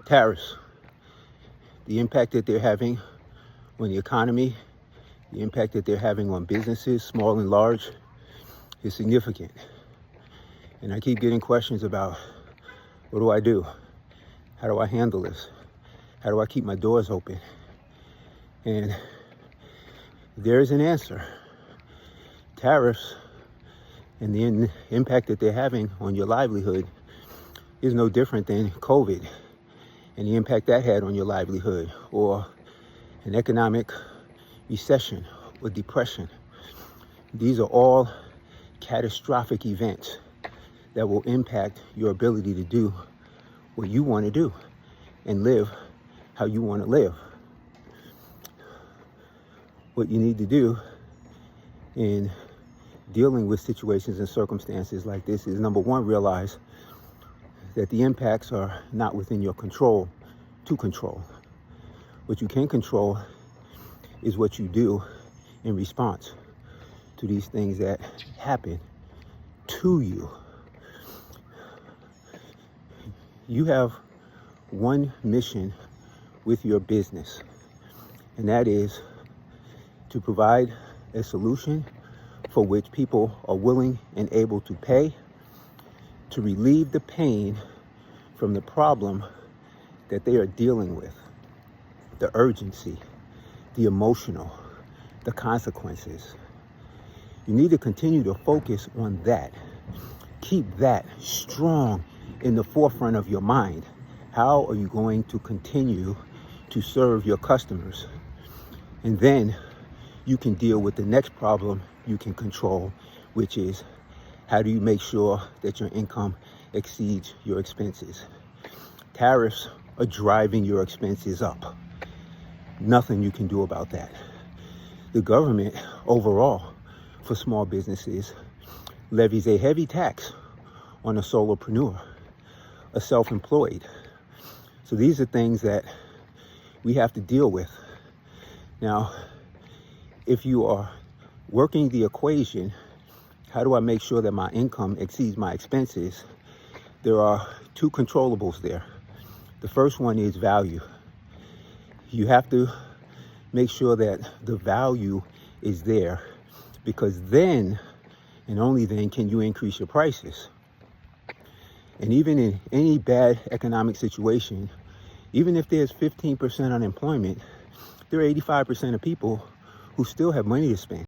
Tariffs, the impact that they're having on the economy, the impact that they're having on businesses, small and large, is significant. And I keep getting questions about, what do I do? How do I handle this? How do I keep my doors open? And there's an answer. Tariffs and the impact that they're having on your livelihood is no different than COVID and the impact that had on your livelihood, or an economic recession or depression. These are all catastrophic events that will impact your ability to do what you want to do and live how you want to live. What you need to do in dealing with situations and circumstances like this is, number one, realize that the impacts are not within your control to control. What you can control is what you do in response to these things that happen to you. You have one mission with your business, and that is to provide a solution for which people are willing and able to pay, to relieve the pain from the problem that they are dealing with, the urgency, the emotional, the consequences. You need to continue to focus on that. Keep that strong in the forefront of your mind. How are you going to continue to serve your customers? And then you can deal with the next problem you can control, which is, how do you make sure that your income exceeds your expenses? Tariffs are driving your expenses up. Nothing you can do about that. The government overall, for small businesses, levies a heavy tax on a solopreneur, a self-employed. So these are things that we have to deal with. Now, if you are working the equation, how do I make sure that my income exceeds my expenses? There are two controllables there. The first one is value. You have to make sure that the value is there, because then and only then can you increase your prices. And even in any bad economic situation, even if there's 15% unemployment, there are 85% of people who still have money to spend.